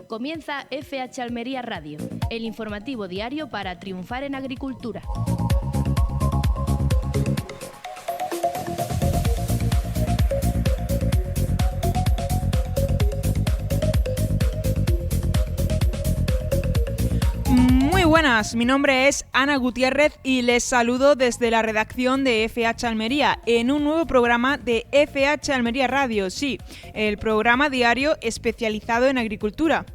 Comienza FH Almería Radio, el informativo diario para triunfar en agricultura. Muy buenas, mi nombre es Ana Gutiérrez y les saludo desde la redacción de FH Almería en un nuevo programa de FH Almería Radio, sí, el programa diario especializado en agricultura.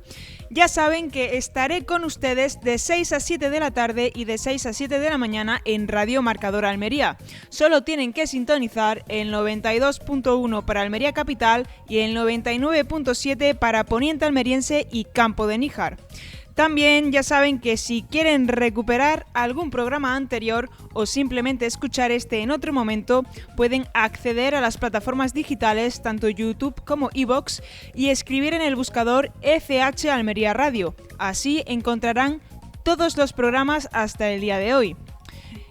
Ya saben que estaré con ustedes de 6 a 7 de la tarde y de 6 a 7 de la mañana en Radio Marcador Almería. Solo tienen que sintonizar el 92.1 para Almería Capital y el 99.7 para Poniente Almeriense y Campo de Níjar. También ya saben que si quieren recuperar algún programa anterior o simplemente escuchar este en otro momento, pueden acceder a las plataformas digitales, tanto YouTube como iVoox, y escribir en el buscador FH Almería Radio. Así encontrarán todos los programas hasta el día de hoy.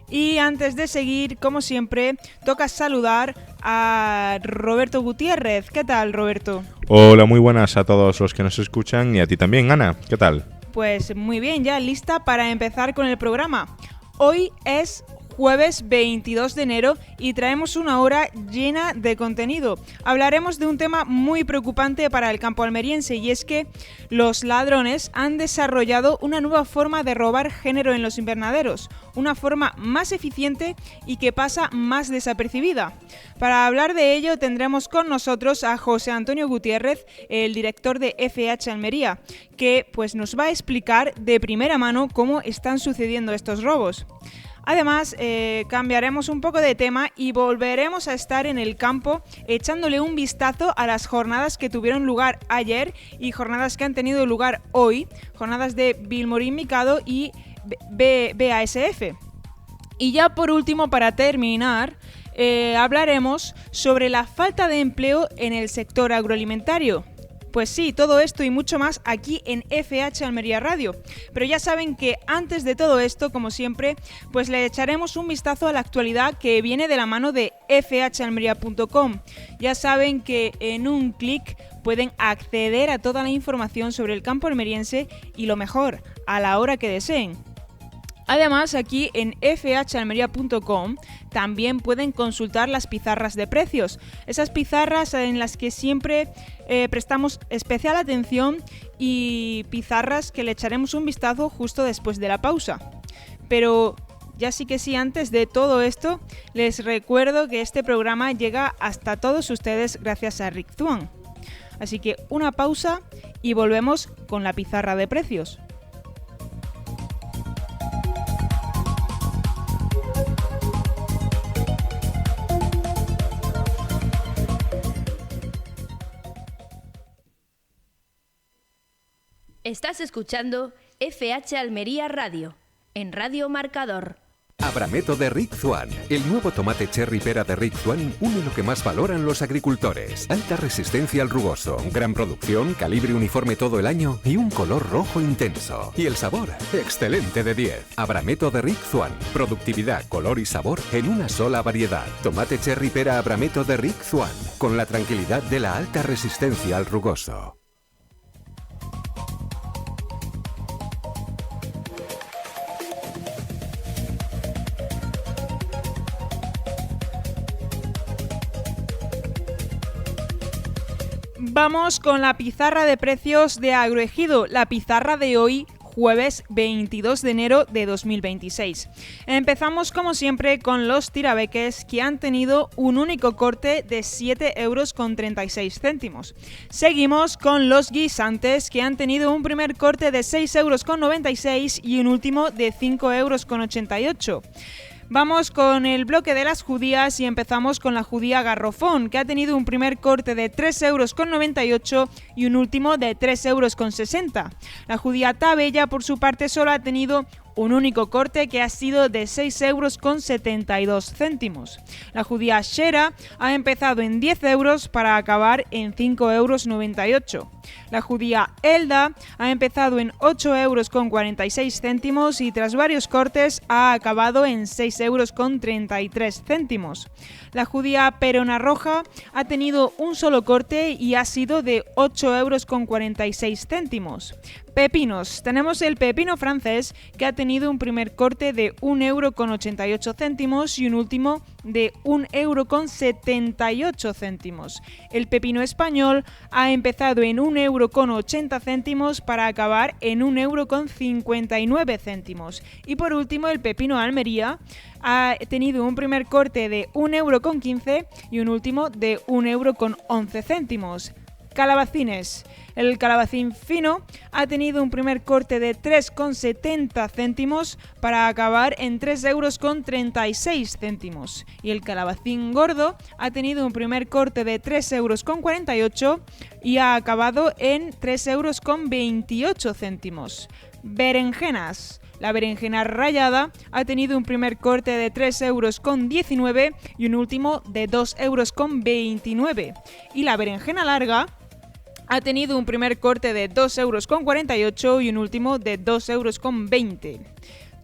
Y antes de seguir, como siempre, toca saludar a Roberto Gutiérrez. ¿Qué tal, Roberto? Hola, muy buenas a todos los que nos escuchan y a ti también, Ana. ¿Qué tal? Pues muy bien, ya lista para empezar con el programa. Hoy es jueves 22 de enero y traemos una hora llena de contenido. Hablaremos de un tema muy preocupante para el campo almeriense y es que los ladrones han desarrollado una nueva forma de robar género en los invernaderos, una forma más eficiente y que pasa más desapercibida. Para hablar de ello tendremos con nosotros a José Antonio Gutiérrez, el director de FH Almería, que pues nos va a explicar de primera mano cómo están sucediendo estos robos. Además, cambiaremos un poco de tema y volveremos a estar en el campo echándole un vistazo a las jornadas que tuvieron lugar ayer y jornadas que han tenido lugar hoy, jornadas de Vilmorín Micado y BASF. Y ya por último, para terminar, hablaremos sobre la falta de empleo en el sector agroalimentario. Pues sí, todo esto y mucho más aquí en FH Almería Radio. Pero ya saben que antes de todo esto, como siempre, pues le echaremos un vistazo a la actualidad que viene de la mano de fhalmería.com. Ya saben que en un clic pueden acceder a toda la información sobre el campo almeriense y lo mejor, a la hora que deseen. Además, aquí en fhalmería.com también pueden consultar las pizarras de precios. Esas pizarras en las que siempre prestamos especial atención y pizarras que le echaremos un vistazo justo después de la pausa. Pero ya sí que sí, antes de todo esto, les recuerdo que este programa llega hasta todos ustedes gracias a Rick Zuan. Así que una pausa y volvemos con la pizarra de precios. Estás escuchando FH Almería Radio, en Radio Marcador. Abrameto de Rick Zuan. El nuevo tomate cherry pera de Rick Zuan une lo que más valoran los agricultores. Alta resistencia al rugoso, gran producción, calibre uniforme todo el año y un color rojo intenso. Y el sabor, excelente de 10. Abrameto de Rick Zuan. Productividad, color y sabor en una sola variedad. Tomate cherry pera Abrameto de Rick Zuan. Con la tranquilidad de la alta resistencia al rugoso. Vamos con la pizarra de precios de Agroejido, la pizarra de hoy, jueves 22 de enero de 2026. Empezamos como siempre con los tirabeques que han tenido un único corte de 7,36 €. Seguimos con los guisantes que han tenido un primer corte de 6,96 € y un último de 5,88 €. Vamos con el bloque de las judías y empezamos con la judía garrofón, que ha tenido un primer corte de 3,98 € y un último de 3,60 €. La judía tabella, por su parte, solo ha tenido un único corte que ha sido de 6,72 €. La judía shera ha empezado en 10 € para acabar en 5,98 €. La judía Elda ha empezado en 8,46 euros y tras varios cortes ha acabado en 6,33 euros. La judía Perona Roja ha tenido un solo corte y ha sido de 8,46 euros. Pepinos. Tenemos el pepino francés, que ha tenido un primer corte de 1,88 euros y un último de 1,78 euros. El pepino español ha empezado en 1,80 euros para acabar en 1,59 euros. Y por último, el pepino Almería ha tenido un primer corte de 1,15 € y un último de 1,11 €. Calabacines. El calabacín fino ha tenido un primer corte de 3,70 céntimos para acabar en 3,36 €. Y el calabacín gordo ha tenido un primer corte de 3,48 € y ha acabado en 3,28 €. Berenjenas. La berenjena rallada ha tenido un primer corte de 3,19 € y un último de 2,29 €. Y la berenjena larga ha tenido un primer corte de 2,48 € y un último de 2,20 €.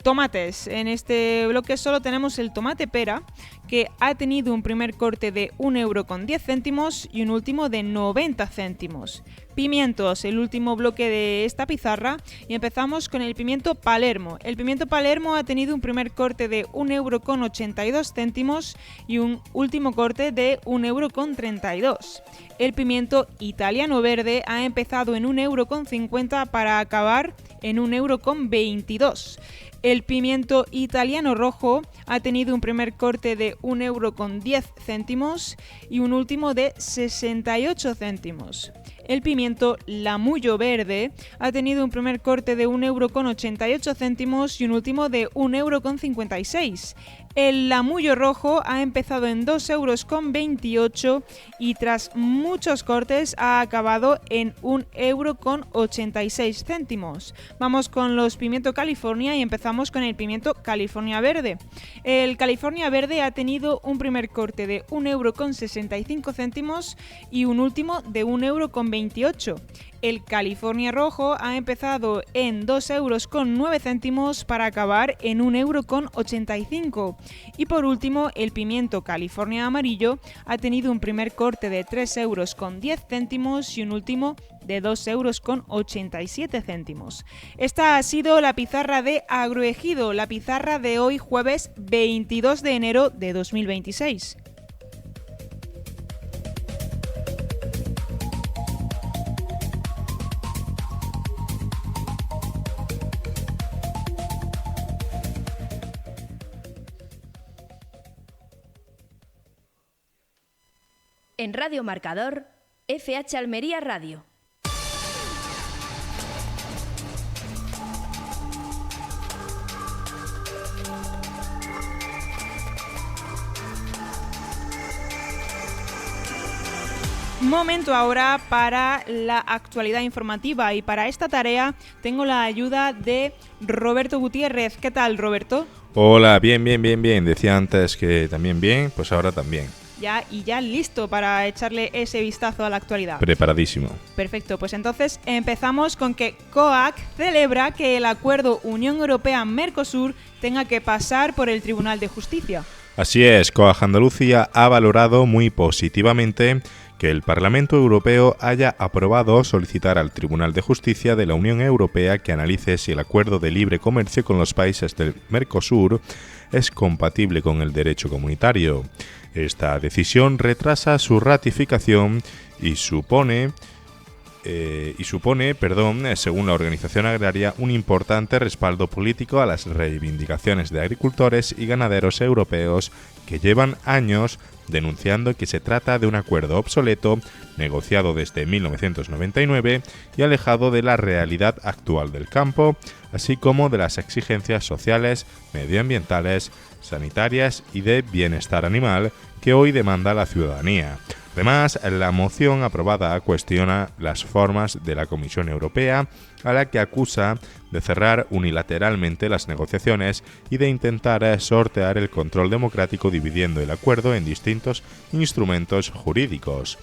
Tomates. En este bloque solo tenemos el tomate pera, que ha tenido un primer corte de 1,10 € y un último de 90 céntimos. Pimientos, el último bloque de esta pizarra, y empezamos con el pimiento Palermo. El pimiento Palermo ha tenido un primer corte de 1,82 € y un último corte de 1,32 €. El pimiento italiano verde ha empezado en 1,50 € para acabar en 1,22 €. El pimiento italiano rojo ha tenido un primer corte de 1,10 € y un último de 68 céntimos. El pimiento lamullo verde ha tenido un primer corte de 1,88 € y un último de 1,56 €. El lamullo rojo ha empezado en 2,28 € y tras muchos cortes ha acabado en 1,86 €. Vamos con los pimiento California y empezamos con el pimiento California verde. El California verde ha tenido un primer corte de 1,65 € y un último de 1,28 €. El California rojo ha empezado en 2,09 € para acabar en 1,85 €. Y por último, el pimiento California amarillo ha tenido un primer corte de 3,10 € y un último de 2,87 €. Esta ha sido la pizarra de Agroejido, la pizarra de hoy jueves 22 de enero de 2026. En Radio Marcador, FH Almería Radio. Momento ahora para la actualidad informativa, y para esta tarea tengo la ayuda de Roberto Gutiérrez. ¿Qué tal, Roberto? Hola, bien. Decía antes que también bien, pues ahora también. Ya listo para echarle ese vistazo a la actualidad. Preparadísimo. Perfecto, pues entonces empezamos con que COAC celebra que el acuerdo Unión Europea-Mercosur tenga que pasar por el Tribunal de Justicia. Así es, COAG Andalucía ha valorado muy positivamente que el Parlamento Europeo haya aprobado solicitar al Tribunal de Justicia de la Unión Europea que analice si el acuerdo de libre comercio con los países del Mercosur es compatible con el derecho comunitario. Esta decisión retrasa su ratificación y supone, según la organización agraria, un importante respaldo político a las reivindicaciones de agricultores y ganaderos europeos que llevan años denunciando que se trata de un acuerdo obsoleto, negociado desde 1999 y alejado de la realidad actual del campo, así como de las exigencias sociales, medioambientales, sanitarias y de bienestar animal que hoy demanda la ciudadanía. Además, la moción aprobada cuestiona las formas de la Comisión Europea, a la que acusa de cerrar unilateralmente las negociaciones y de intentar sortear el control democrático dividiendo el acuerdo en distintos instrumentos jurídicos.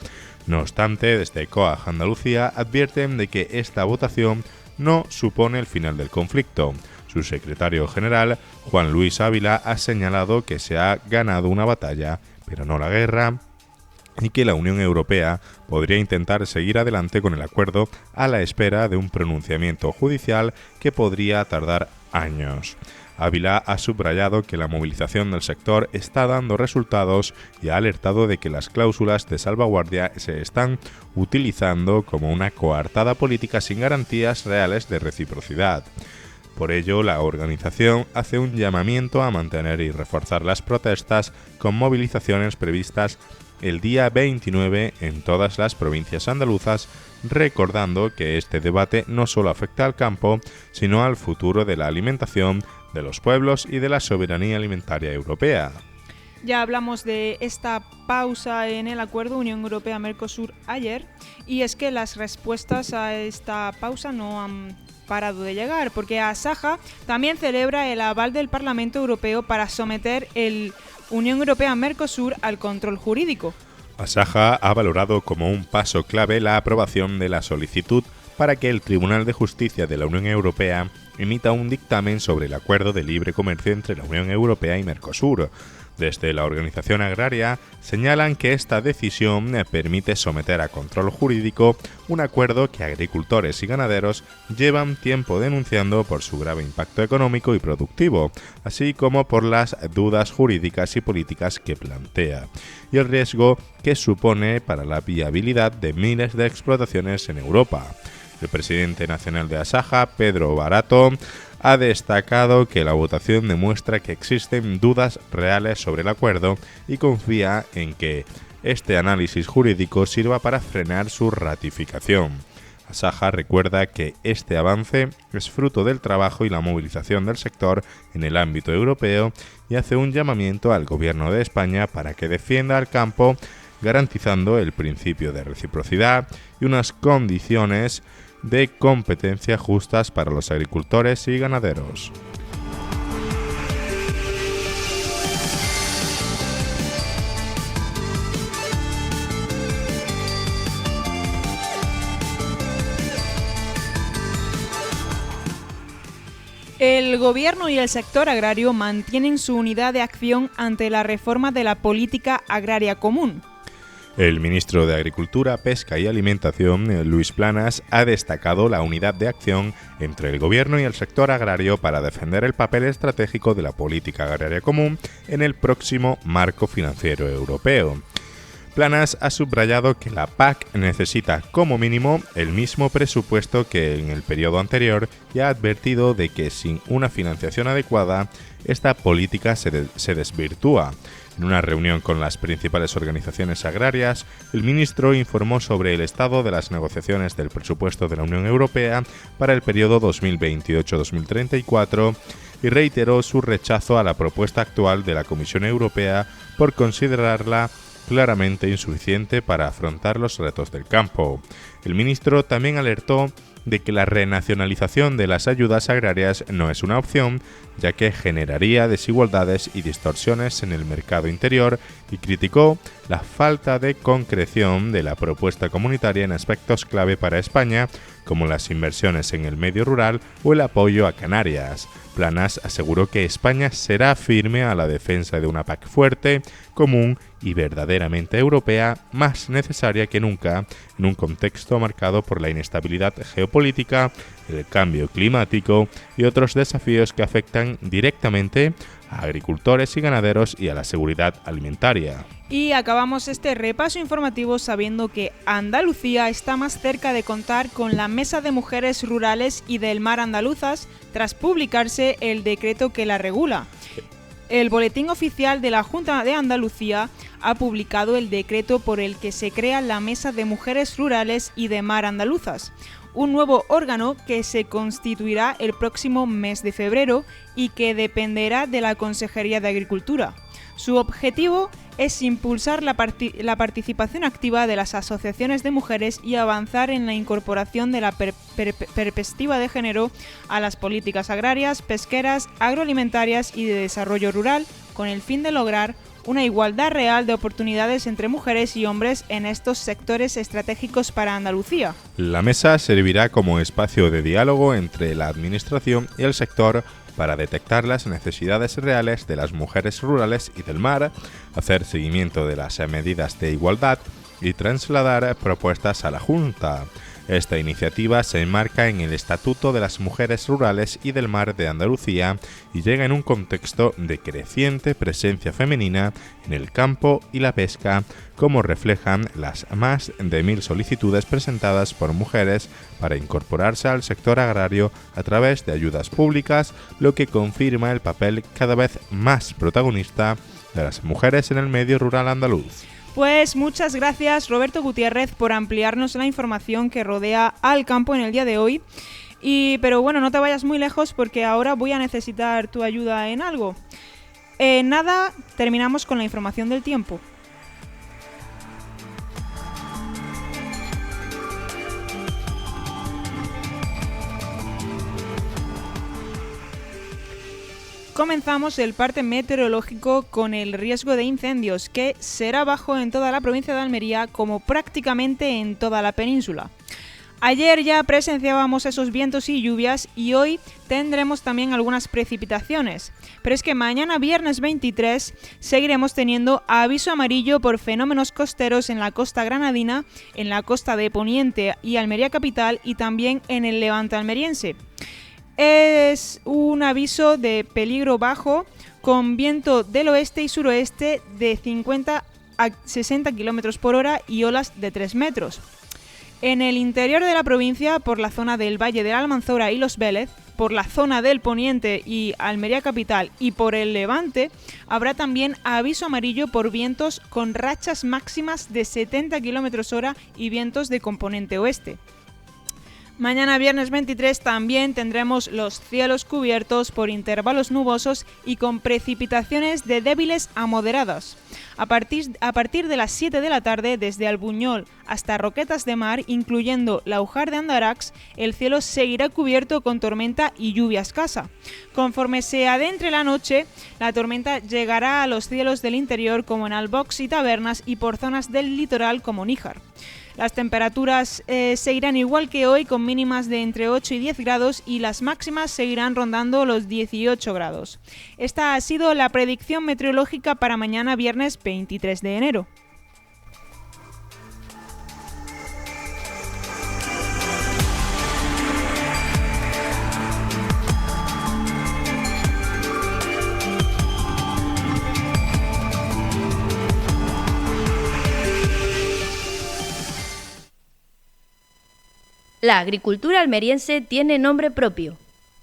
No obstante, desde COAG Andalucía advierten de que esta votación no supone el final del conflicto. Su secretario general, Juan Luis Ávila, ha señalado que se ha ganado una batalla, pero no la guerra, y que la Unión Europea podría intentar seguir adelante con el acuerdo a la espera de un pronunciamiento judicial que podría tardar años. Ávila ha subrayado que la movilización del sector está dando resultados y ha alertado de que las cláusulas de salvaguardia se están utilizando como una coartada política sin garantías reales de reciprocidad. Por ello, la organización hace un llamamiento a mantener y reforzar las protestas con movilizaciones previstas el día 29 en todas las provincias andaluzas, recordando que este debate no solo afecta al campo, sino al futuro de la alimentación de los pueblos y de la soberanía alimentaria europea. Ya hablamos de esta pausa en el acuerdo Unión Europea-Mercosur ayer, y es que las respuestas a esta pausa no han parado de llegar, porque Asaja también celebra el aval del Parlamento Europeo para someter el Unión Europea-Mercosur al control jurídico. Asaja ha valorado como un paso clave la aprobación de la solicitud para que el Tribunal de Justicia de la Unión Europea emita un dictamen sobre el acuerdo de libre comercio entre la Unión Europea y Mercosur. Desde la organización agraria señalan que esta decisión permite someter a control jurídico un acuerdo que agricultores y ganaderos llevan tiempo denunciando por su grave impacto económico y productivo, así como por las dudas jurídicas y políticas que plantea, y el riesgo que supone para la viabilidad de miles de explotaciones en Europa. El presidente nacional de Asaja, Pedro Barato, ha destacado que la votación demuestra que existen dudas reales sobre el acuerdo y confía en que este análisis jurídico sirva para frenar su ratificación. Asaja recuerda que este avance es fruto del trabajo y la movilización del sector en el ámbito europeo y hace un llamamiento al Gobierno de España para que defienda al campo, garantizando el principio de reciprocidad y unas condiciones de competencia justas para los agricultores y ganaderos. El Gobierno y el sector agrario mantienen su unidad de acción ante la reforma de la política agraria común. El ministro de Agricultura, Pesca y Alimentación, Luis Planas, ha destacado la unidad de acción entre el Gobierno y el sector agrario para defender el papel estratégico de la política agraria común en el próximo marco financiero europeo. Planas ha subrayado que la PAC necesita como mínimo el mismo presupuesto que en el periodo anterior y ha advertido de que sin una financiación adecuada, esta política se desvirtúa. En una reunión con las principales organizaciones agrarias, el ministro informó sobre el estado de las negociaciones del presupuesto de la Unión Europea para el periodo 2028-2034 y reiteró su rechazo a la propuesta actual de la Comisión Europea por considerarla claramente insuficiente para afrontar los retos del campo. El ministro también alertó de que la renacionalización de las ayudas agrarias no es una opción, ya que generaría desigualdades y distorsiones en el mercado interior, y criticó la falta de concreción de la propuesta comunitaria en aspectos clave para España, como las inversiones en el medio rural o el apoyo a Canarias. Planas aseguró que España será firme a la defensa de una PAC fuerte, común y verdaderamente europea, más necesaria que nunca en un contexto marcado por la inestabilidad geopolítica, el cambio climático y otros desafíos que afectan directamente a agricultores y ganaderos y a la seguridad alimentaria. Y acabamos este repaso informativo sabiendo que Andalucía está más cerca de contar con la Mesa de Mujeres Rurales y del Mar Andaluzas tras publicarse el decreto que la regula. El Boletín Oficial de la Junta de Andalucía ha publicado el decreto por el que se crea la Mesa de Mujeres Rurales y de Mar Andaluzas, un nuevo órgano que se constituirá el próximo mes de febrero y que dependerá de la Consejería de Agricultura. Su objetivo es impulsar la participación activa de las asociaciones de mujeres y avanzar en la incorporación de la perspectiva de género a las políticas agrarias, pesqueras, agroalimentarias y de desarrollo rural, con el fin de lograr una igualdad real de oportunidades entre mujeres y hombres en estos sectores estratégicos para Andalucía. La mesa servirá como espacio de diálogo entre la Administración y el sector para detectar las necesidades reales de las mujeres rurales y del mar, hacer seguimiento de las medidas de igualdad y trasladar propuestas a la Junta. Esta iniciativa se enmarca en el Estatuto de las Mujeres Rurales y del Mar de Andalucía y llega en un contexto de creciente presencia femenina en el campo y la pesca, como reflejan las más de 1000 solicitudes presentadas por mujeres para incorporarse al sector agrario a través de ayudas públicas, lo que confirma el papel cada vez más protagonista de las mujeres en el medio rural andaluz. Pues muchas gracias, Roberto Gutiérrez, por ampliarnos la información que rodea al campo en el día de hoy. Pero bueno, no te vayas muy lejos porque ahora voy a necesitar tu ayuda en algo. Nada, terminamos con la información del tiempo. Comenzamos el parte meteorológico con el riesgo de incendios, que será bajo en toda la provincia de Almería como prácticamente en toda la península. Ayer ya presenciábamos esos vientos y lluvias y hoy tendremos también algunas precipitaciones. Pero es que mañana viernes 23 seguiremos teniendo aviso amarillo por fenómenos costeros en la costa granadina, en la costa de Poniente y Almería capital y también en el levante almeriense. Es un aviso de peligro bajo con viento del oeste y suroeste de 50 a 60 km por hora y olas de 3 metros. En el interior de la provincia, por la zona del Valle de la Almanzora y Los Vélez, por la zona del Poniente y Almería capital y por el Levante, habrá también aviso amarillo por vientos con rachas máximas de 70 km hora y vientos de componente oeste. Mañana viernes 23 también tendremos los cielos cubiertos por intervalos nubosos y con precipitaciones de débiles a moderadas. A partir de las 7 de la tarde, desde Albuñol hasta Roquetas de Mar, incluyendo Laujar de Andarax, el cielo seguirá cubierto con tormenta y lluvia escasa. Conforme se adentre la noche, la tormenta llegará a los cielos del interior como en Albox y Tabernas y por zonas del litoral como Níjar. Las temperaturas seguirán igual que hoy con mínimas de entre 8 y 10 grados y las máximas seguirán rondando los 18 grados. Esta ha sido la predicción meteorológica para mañana viernes 23 de enero. La agricultura almeriense tiene nombre propio.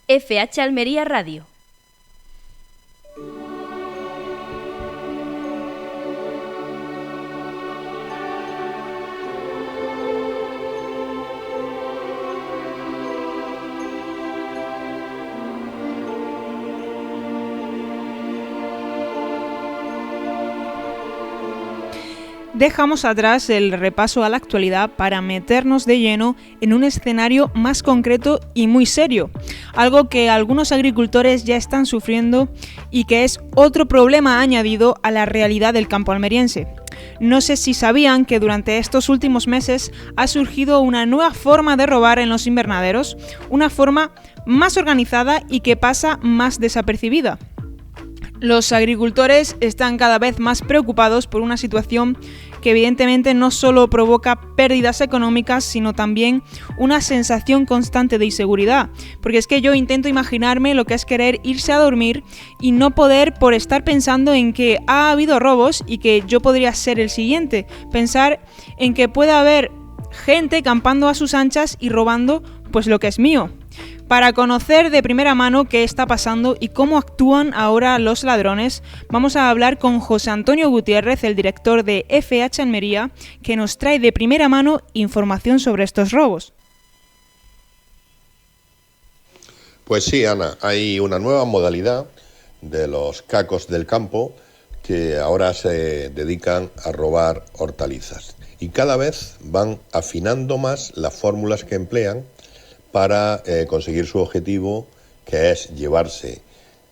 FH Almería Radio. Dejamos atrás el repaso a la actualidad para meternos de lleno en un escenario más concreto y muy serio, algo que algunos agricultores ya están sufriendo y que es otro problema añadido a la realidad del campo almeriense. No sé si sabían que durante estos últimos meses ha surgido una nueva forma de robar en los invernaderos, una forma más organizada y que pasa más desapercibida. Los agricultores están cada vez más preocupados por una situación que evidentemente no solo provoca pérdidas económicas, sino también una sensación constante de inseguridad. Porque es que yo intento imaginarme lo que es querer irse a dormir y no poder por estar pensando en que ha habido robos y que yo podría ser el siguiente. Pensar en que puede haber gente campando a sus anchas y robando pues lo que es mío. Para conocer de primera mano qué está pasando y cómo actúan ahora los ladrones, vamos a hablar con José Antonio Gutiérrez, el director de FH Almería, que nos trae de primera mano información sobre estos robos. Pues sí, Ana, hay una nueva modalidad de los cacos del campo que ahora se dedican a robar hortalizas. Y cada vez van afinando más las fórmulas que emplean para conseguir su objetivo, que es llevarse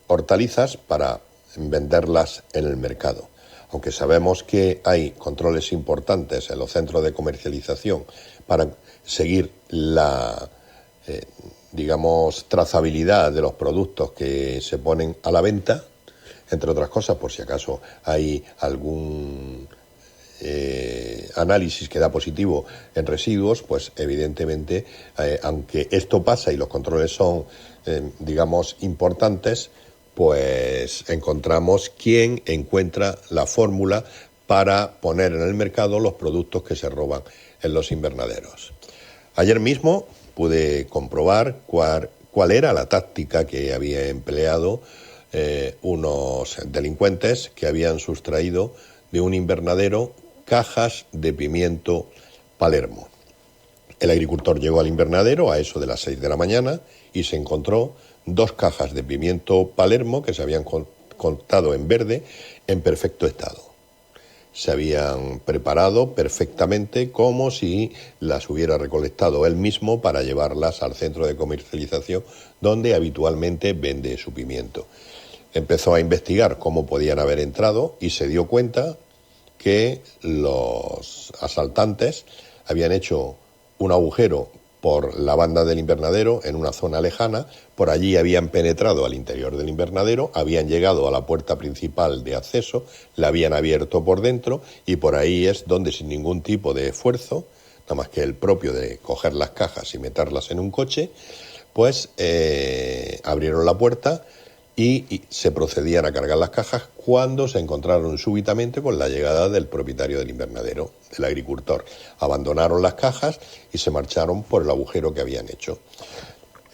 hortalizas para venderlas en el mercado. aunque sabemos que hay controles importantes en los centros de comercialización para seguir la, trazabilidad de los productos que se ponen a la venta, entre otras cosas, por si acaso hay algún análisis que da positivo en residuos, pues evidentemente, aunque esto pasa y los controles son, importantes, pues encontramos quién encuentra la fórmula para poner en el mercado los productos que se roban en los invernaderos. Ayer mismo pude comprobar cuál era la táctica que había empleado unos delincuentes que habían sustraído de un invernadero cajas de pimiento Palermo. El agricultor llegó al invernadero a eso de las 6 de la mañana y se encontró 2 cajas de pimiento Palermo que se habían cortado en verde en perfecto estado. Se habían preparado perfectamente como si las hubiera recolectado él mismo para llevarlas al centro de comercialización donde habitualmente vende su pimiento. Empezó a investigar cómo podían haber entrado y se dio cuenta que los asaltantes habían hecho un agujero por la banda del invernadero en una zona lejana, por allí habían penetrado al interior del invernadero, habían llegado a la puerta principal de acceso, la habían abierto por dentro y por ahí es donde sin ningún tipo de esfuerzo, nada más que el propio de coger las cajas y meterlas en un coche, pues abrieron la puerta y se procedían a cargar las cajas cuando se encontraron súbitamente con la llegada del propietario del invernadero, del agricultor. Abandonaron las cajas y se marcharon por el agujero que habían hecho.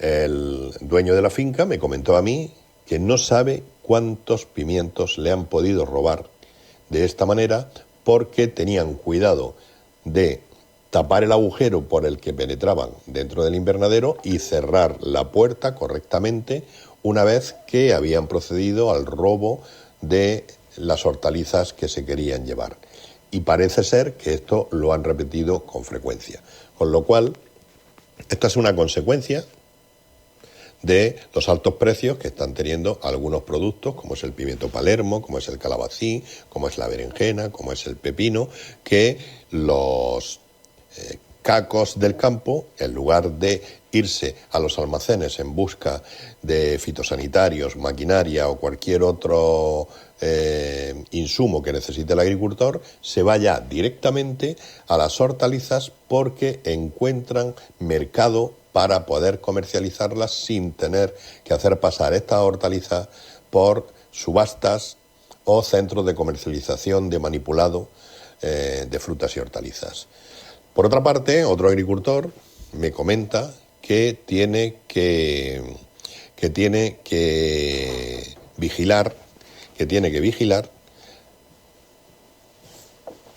El dueño de la finca me comentó a mí que no sabe cuántos pimientos le han podido robar de esta manera porque tenían cuidado de tapar el agujero por el que penetraban dentro del invernadero y cerrar la puerta correctamente una vez que habían procedido al robo de las hortalizas que se querían llevar. Y parece ser que esto lo han repetido con frecuencia. Con lo cual, esta es una consecuencia de los altos precios que están teniendo algunos productos, como es el pimiento Palermo, como es el calabacín, como es la berenjena, como es el pepino, que los cacos del campo, en lugar de irse a los almacenes en busca de fitosanitarios, maquinaria o cualquier otro insumo que necesite el agricultor, se vaya directamente a las hortalizas porque encuentran mercado para poder comercializarlas sin tener que hacer pasar estas hortalizas por subastas o centros de comercialización de manipulado de frutas y hortalizas. Por otra parte, otro agricultor me comenta que tiene que vigilar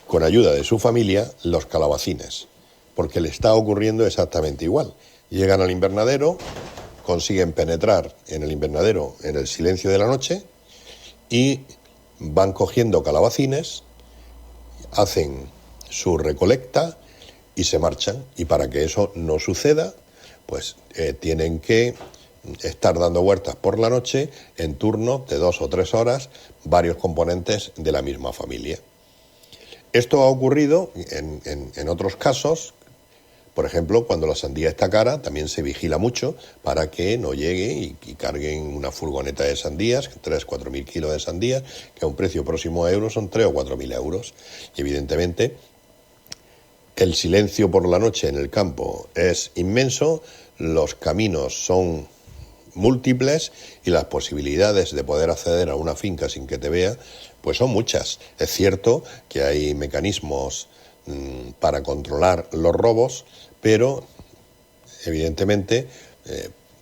con ayuda de su familia los calabacines, porque le está ocurriendo exactamente igual. Llegan al invernadero, consiguen penetrar en el invernadero en el silencio de la noche y van cogiendo calabacines, hacen su recolecta y se marchan. Y para que eso no suceda, pues tienen que estar dando vueltas por la noche en turno de 2 o 3 horas varios componentes de la misma familia. Esto ha ocurrido en otros casos. Por ejemplo, cuando la sandía está cara, también se vigila mucho para que no llegue y carguen una furgoneta de sandías, 3.000-4.000 kilos de sandías, que a un precio próximo a euros son 3.000 o 4.000 euros. Y evidentemente, el silencio por la noche en el campo es inmenso, los caminos son múltiples y las posibilidades de poder acceder a una finca sin que te vea, pues son muchas. Es cierto que hay mecanismos para controlar los robos, pero evidentemente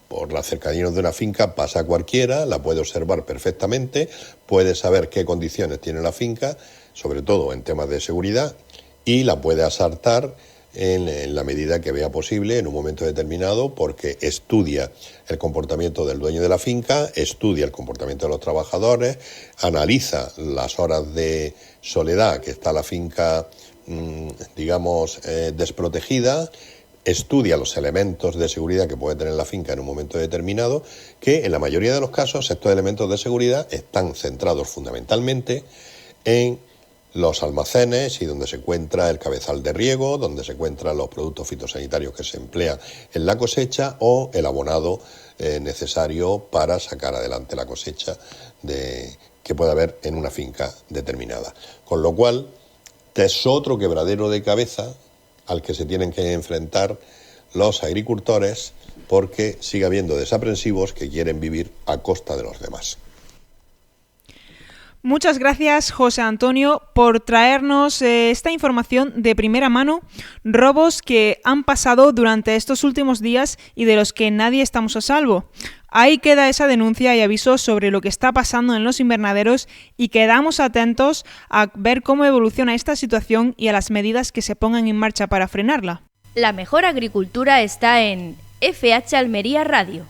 por la cercanía de una finca pasa cualquiera, la puede observar perfectamente, puede saber qué condiciones tiene la finca, sobre todo en temas de seguridad, y la puede asaltar en la medida que vea posible en un momento determinado, porque estudia el comportamiento del dueño de la finca, estudia el comportamiento de los trabajadores, analiza las horas de soledad que está la finca desprotegida, estudia los elementos de seguridad que puede tener la finca en un momento determinado, que en la mayoría de los casos estos elementos de seguridad están centrados fundamentalmente en los almacenes y donde se encuentra el cabezal de riego, donde se encuentran los productos fitosanitarios que se emplean en la cosecha o el abonado necesario para sacar adelante la cosecha que pueda haber en una finca determinada. Con lo cual, es otro quebradero de cabeza al que se tienen que enfrentar los agricultores, porque sigue habiendo desaprensivos que quieren vivir a costa de los demás. Muchas gracias, José Antonio, por traernos esta información de primera mano, robos que han pasado durante estos últimos días y de los que nadie estamos a salvo. Ahí queda esa denuncia y aviso sobre lo que está pasando en los invernaderos y quedamos atentos a ver cómo evoluciona esta situación y a las medidas que se pongan en marcha para frenarla. La mejor agricultura está en FH Almería Radio.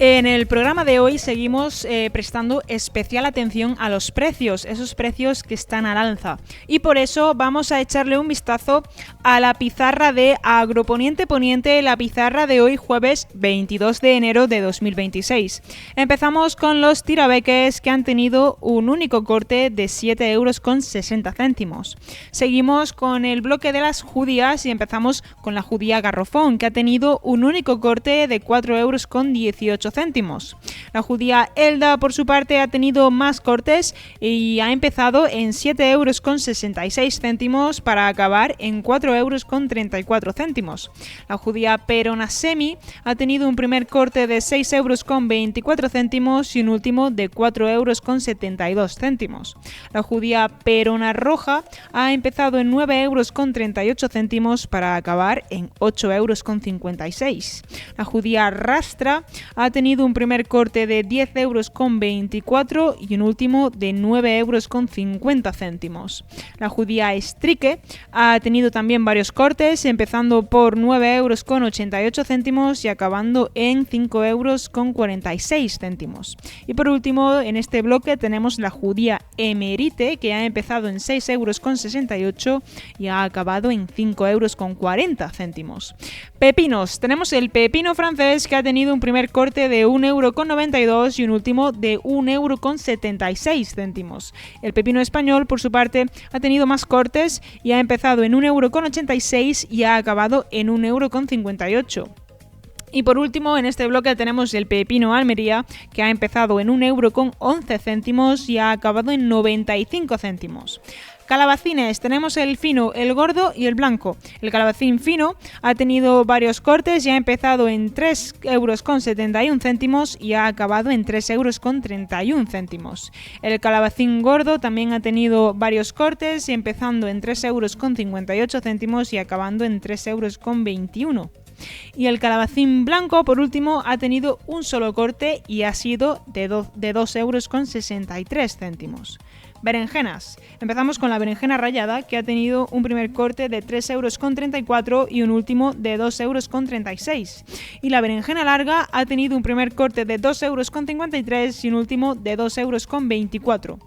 En el programa de hoy seguimos prestando especial atención a los precios, esos precios que están al alza. Y por eso vamos a echarle un vistazo a la pizarra de Agroponiente Poniente, la pizarra de hoy jueves 22 de enero de 2026. Empezamos con los tirabeques, que han tenido un único corte de 7,60 €. Seguimos con el bloque de las judías y empezamos con la judía garrofón, que ha tenido un único corte de 4,18 €. La judía Elda, por su parte, ha tenido más cortes y ha empezado en 7,66 € para acabar en 4,34 €. La judía Perona Semi ha tenido un primer corte de 6,24 € y un último de 4,72 €. La judía Perona Roja ha empezado en 9,38 € para acabar en 8,56 €. La judía Rastra ha tenido un primer corte de 10,24 € y un último de 9,50 €. La judía Estrique ha tenido también varios cortes, empezando por 9,88 € y acabando en 5,46 €. Y por último, en este bloque tenemos la judía Emerite, que ha empezado en 6,68 € y ha acabado en 5,40 €. Pepinos. Tenemos el pepino francés, que ha tenido un primer corte de 1,92 € y un último de 1,76 €. El pepino español, por su parte, ha tenido más cortes y ha empezado en 1,86 € y ha acabado en 1,58 €. Y por último, en este bloque tenemos el pepino Almería, que ha empezado en 1,11 € y ha acabado en 95 céntimos. Calabacines, tenemos el fino, el gordo y el blanco. El calabacín fino ha tenido varios cortes y ha empezado en 3,71 € y ha acabado en 3,31 €. El calabacín gordo también ha tenido varios cortes, empezando en 3,58 € y acabando en 3,21 €. Y el calabacín blanco, por último, ha tenido un solo corte y ha sido de 2,63 €. Berenjenas. Empezamos con la berenjena rallada, que ha tenido un primer corte de 3,34 € y un último de 2,36 €. Y la berenjena larga ha tenido un primer corte de 2,53 € y un último de 2,24 €.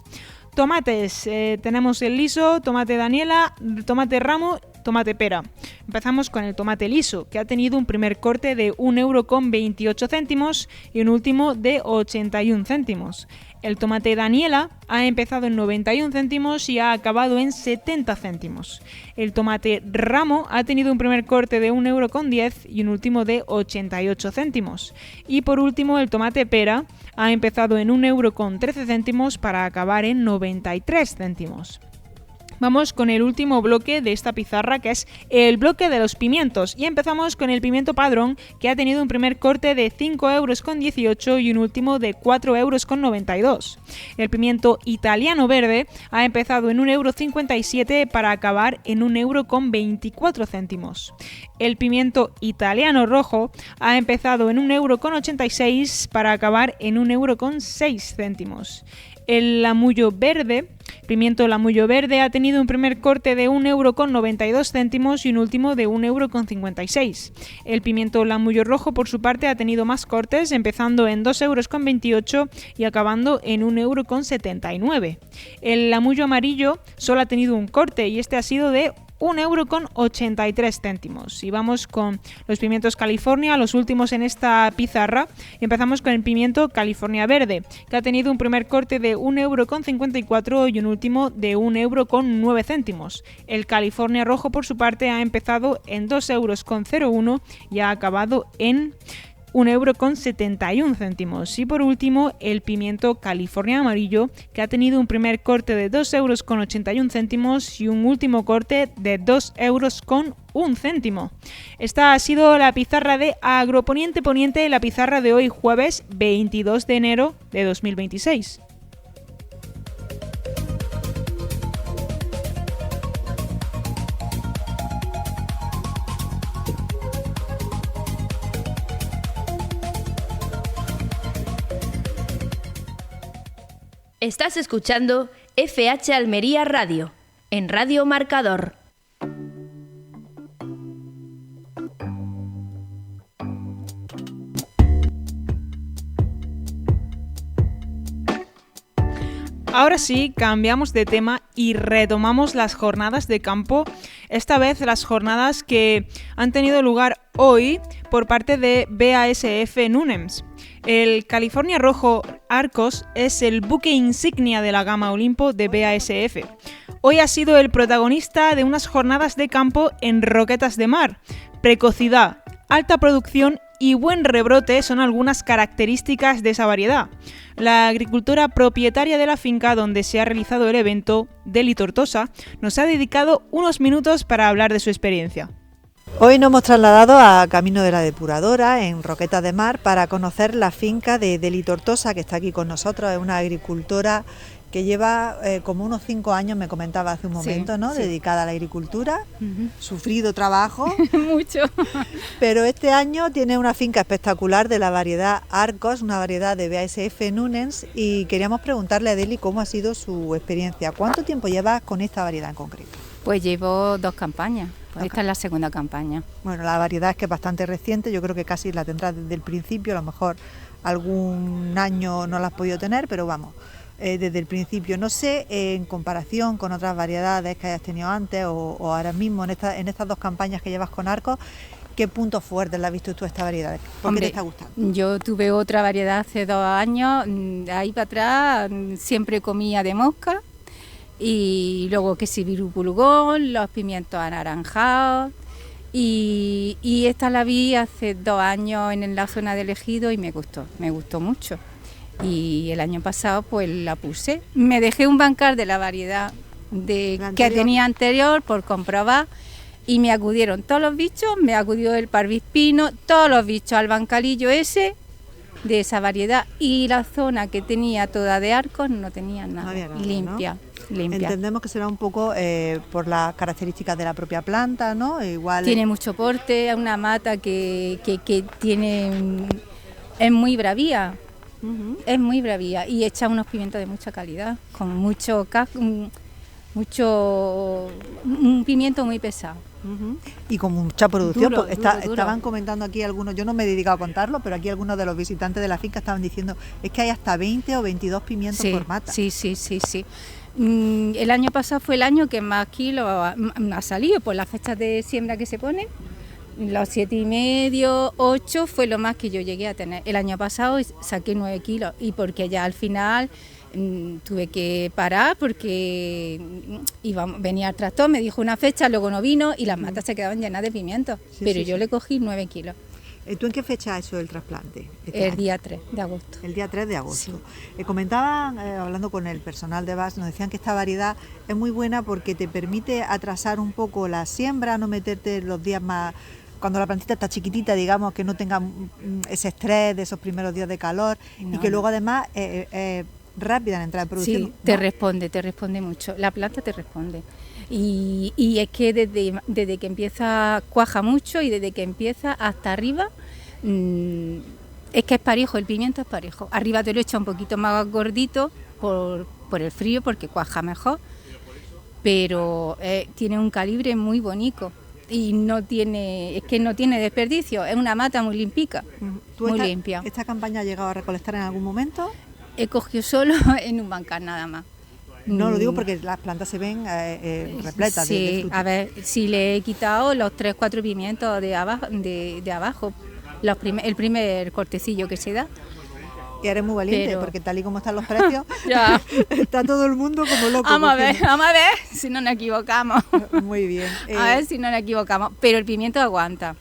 Tomates, tenemos el liso, tomate Daniela, tomate ramo, tomate pera. Empezamos con el tomate liso, que ha tenido un primer corte de 1,28 € y un último de 81 céntimos. El tomate Daniela ha empezado en 91 céntimos y ha acabado en 70 céntimos. El tomate ramo ha tenido un primer corte de 1,10 € y un último de 88 céntimos. Y por último, el tomate pera ha empezado en 1,13 € para acabar en 93 céntimos. Vamos con el último bloque de esta pizarra, que es el bloque de los pimientos, y empezamos con el pimiento padrón, que ha tenido un primer corte de 5,18 € y un último de 4,92 €. El pimiento italiano verde ha empezado en 1,57 € para acabar en 1,24 €. El pimiento italiano rojo ha empezado en 1,86 € para acabar en 1,06 €. El lamullo verde, Pimiento lamullo verde ha tenido un primer corte de 1,92 € y un último de 1,56 €. El pimiento lamullo rojo, por su parte, ha tenido más cortes, empezando en 2,28 € y acabando en 1,79 €. El lamullo amarillo solo ha tenido un corte y este ha sido de 1,83 €. Y vamos con los pimientos California, los últimos en esta pizarra. Y empezamos con el pimiento California verde, que ha tenido un primer corte de 1,54 € y un último de 1,09 €. El California rojo, por su parte, ha empezado en 2,01 € y ha acabado en 1,71 €. Y por último, el pimiento California amarillo, que ha tenido un primer corte de 2,81 € y un último corte de 2,01 €. Esta ha sido la pizarra de Agroponiente Poniente, la pizarra de hoy, jueves 22 de enero de 2026. Estás escuchando FH Almería Radio, en Radio Marcador. Ahora sí, cambiamos de tema y retomamos las jornadas de campo, esta vez las jornadas que han tenido lugar hoy por parte de BASF Nunems. El California Rojo Arcos es el buque insignia de la gama Olimpo de BASF. Hoy ha sido el protagonista de unas jornadas de campo en Roquetas de Mar. Precocidad, alta producción y buen rebrote son algunas características de esa variedad. La agricultora propietaria de la finca donde se ha realizado el evento, Deli Tortosa, nos ha dedicado unos minutos para hablar de su experiencia. Hoy nos hemos trasladado a Camino de la Depuradora, en Roquetas de Mar, para conocer la finca de Deli Tortosa, que está aquí con nosotros. Es una agricultora que lleva como unos 5 años, me comentaba hace un momento, sí, ¿no? Sí. Dedicada a la agricultura, sufrido trabajo. Mucho. Pero este año tiene una finca espectacular de la variedad Arcos, una variedad de BASF Nunems, y queríamos preguntarle a Deli cómo ha sido su experiencia. ¿Cuánto tiempo llevas con esta variedad en concreto? Pues llevo 2 campañas. Pues esta es la segunda campaña. Bueno, la variedad es que es bastante reciente, yo creo que casi la tendrás desde el principio, a lo mejor algún año no la has podido tener, pero vamos, desde el principio. No sé, en comparación con otras variedades que hayas tenido antes o ahora mismo en estas 2 campañas que llevas con Arcos, ¿qué puntos fuertes le has visto tú a esta variedad? ¿Por qué te está gustando? Yo tuve otra variedad hace 2 años, ahí para atrás siempre comía de mosca. Y luego que si virupulgón, los pimientos anaranjados y esta la vi hace 2 años en la zona del Ejido y me gustó mucho. Y el año pasado pues la puse. Me dejé un bancar de la variedad que tenía anterior por comprobar y me acudieron todos los bichos, me acudió el parvispino, todos los bichos al bancalillo ese de esa variedad y la zona que tenía toda de Arcos no tenía nada, limpia. Entendemos que será un poco por las características de la propia planta, ¿no? Igual tiene mucho porte, es una mata que tiene, es muy bravía, es muy bravía y echa unos pimientos de mucha calidad, con un pimiento muy pesado. Y con mucha producción, duro. Estaban comentando aquí algunos, yo no me he dedicado a contarlo, pero aquí algunos de los visitantes de la finca estaban diciendo, es que hay hasta 20 o 22 pimientos por mata. Sí. El año pasado fue el año que más kilos ha salido por las fechas de siembra que se ponen. Los 7,5, 8 fue lo más que yo llegué a tener. El año pasado saqué 9 kilos y porque ya al final tuve que parar porque venía el tractor, me dijo una fecha, luego no vino y las matas se quedaban llenas de pimientos, pero yo le cogí 9 kilos. ¿Tú en qué fecha has hecho el trasplante? El día 3 de agosto. El día 3 de agosto. Sí. Comentaban, hablando con el personal de BAS, nos decían que esta variedad es muy buena porque te permite atrasar un poco la siembra, no meterte los días más, cuando la plantita está chiquitita, digamos, que no tenga ese estrés de esos primeros días de calor y que luego además rápida en entrar en producción. Sí, te responde mucho, la planta te responde. Y es que desde que empieza cuaja mucho y desde que empieza hasta arriba es que es parejo, el pimiento es parejo. Arriba te lo echa un poquito más gordito por el frío, porque cuaja mejor, pero tiene un calibre muy bonito y no tiene desperdicio, es una mata muy limpica, muy limpia. ¿Esta campaña ha llegado a recolectar en algún momento? He cogido solo en un bancal nada más. No, lo digo porque las plantas se ven repletas de frutos. A ver, si le he quitado los 3-4 pimientos de abajo, el primer cortecillo que se da. Y eres muy valiente, porque tal y como están los precios, ya está todo el mundo como loco. Vamos a ver si no nos equivocamos. Muy bien. A ver si no nos equivocamos. Pero el pimiento aguanta.